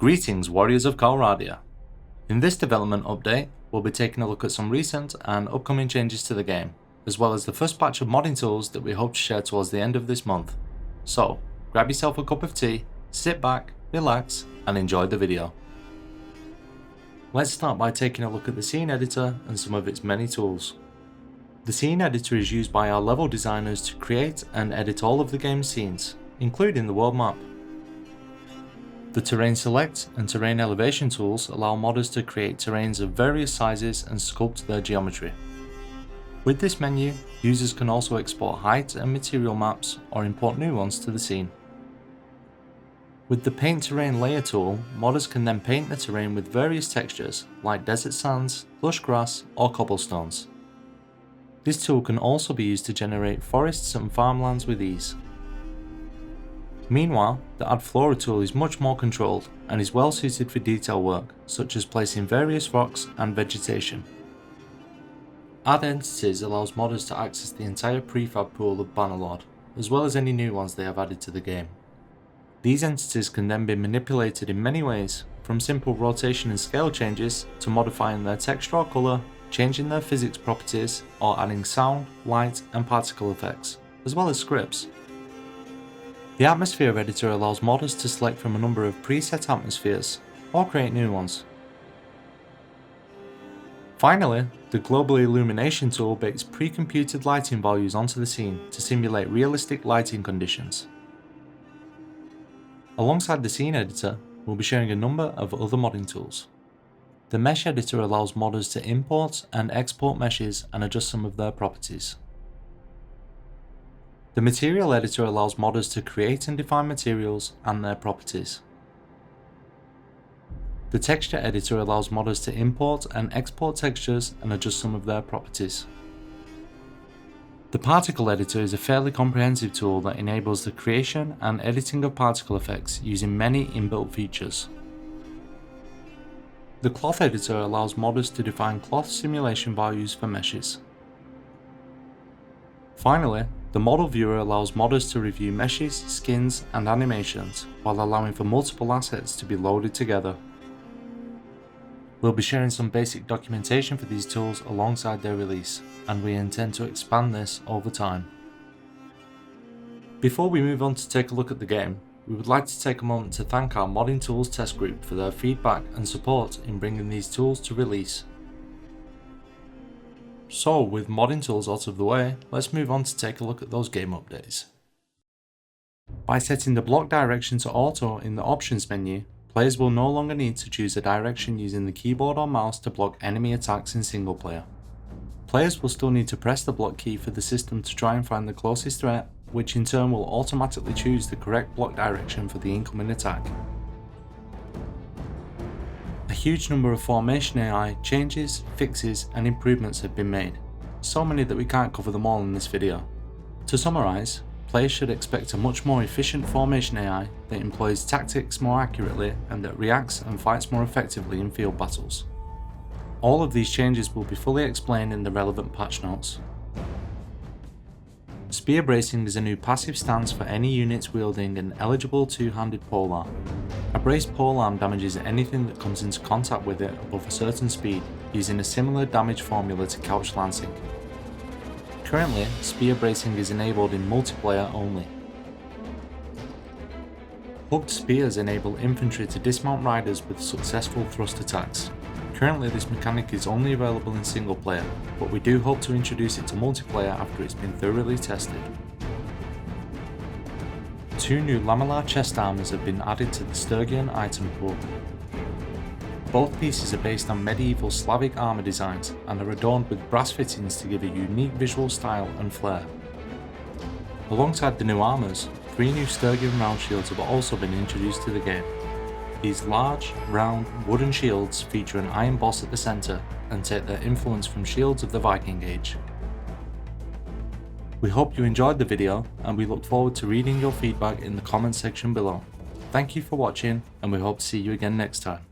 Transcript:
Greetings, Warriors of Calradia. In this development update, we'll be taking a look at some recent and upcoming changes to the game, as well as the first batch of modding tools that we hope to share towards the end of this month. So, grab yourself a cup of tea, sit back, relax, and enjoy the video. Let's start by taking a look at the scene editor and some of its many tools. The scene editor is used by our level designers to create and edit all of the game's scenes, including the world map. The Terrain Select and Terrain Elevation tools allow modders to create terrains of various sizes and sculpt their geometry. With this menu, users can also export height and material maps or import new ones to the scene. With the Paint Terrain Layer tool, modders can then paint the terrain with various textures like desert sands, lush grass, or cobblestones. This tool can also be used to generate forests and farmlands with ease. Meanwhile, the Add Flora tool is much more controlled and is well suited for detail work, such as placing various rocks and vegetation. Add Entities allows modders to access the entire prefab pool of Bannerlord, as well as any new ones they have added to the game. These entities can then be manipulated in many ways, from simple rotation and scale changes to modifying their texture or colour, changing their physics properties, or adding sound, light and particle effects, as well as scripts. The Atmosphere editor allows modders to select from a number of preset atmospheres, or create new ones. Finally, the Global Illumination tool bakes pre-computed lighting values onto the scene to simulate realistic lighting conditions. Alongside the scene editor, we'll be sharing a number of other modding tools. The Mesh editor allows modders to import and export meshes and adjust some of their properties. The Material editor allows modders to create and define materials and their properties. The Texture editor allows modders to import and export textures and adjust some of their properties. The Particle editor is a fairly comprehensive tool that enables the creation and editing of particle effects using many inbuilt features. The Cloth editor allows modders to define cloth simulation values for meshes. Finally, the Model Viewer allows modders to review meshes, skins, and animations while allowing for multiple assets to be loaded together. We'll be sharing some basic documentation for these tools alongside their release, and we intend to expand this over time. Before we move on to take a look at the game, we would like to take a moment to thank our Modding Tools test group for their feedback and support in bringing these tools to release. So, with modding tools out of the way, let's move on to take a look at those game updates. By setting the block direction to auto in the options menu, players will no longer need to choose a direction using the keyboard or mouse to block enemy attacks in single player. Players will still need to press the block key for the system to try and find the closest threat, which in turn will automatically choose the correct block direction for the incoming attack. A huge number of formation AI changes, fixes and improvements have been made, so many that we can't cover them all in this video. To summarise, players should expect a much more efficient formation AI that employs tactics more accurately and that reacts and fights more effectively in field battles. All of these changes will be fully explained in the relevant patch notes. Spear Bracing is a new passive stance for any units wielding an eligible two-handed polearm. A braced polearm damages anything that comes into contact with it above a certain speed, using a similar damage formula to Couch Lancing. Currently, Spear Bracing is enabled in multiplayer only. Hooked Spears enable infantry to dismount riders with successful thrust attacks. Currently this mechanic is only available in single player, but we do hope to introduce it to multiplayer after it's been thoroughly tested. 2 new lamellar chest armors have been added to the Sturgian item pool. Both pieces are based on medieval Slavic armor designs and are adorned with brass fittings to give a unique visual style and flair. Alongside the new armors, 3 new Sturgian round shields have also been introduced to the game. These large, round, wooden shields feature an iron boss at the centre and take their influence from shields of the Viking Age. We hope you enjoyed the video and we look forward to reading your feedback in the comments section below. Thank you for watching and we hope to see you again next time.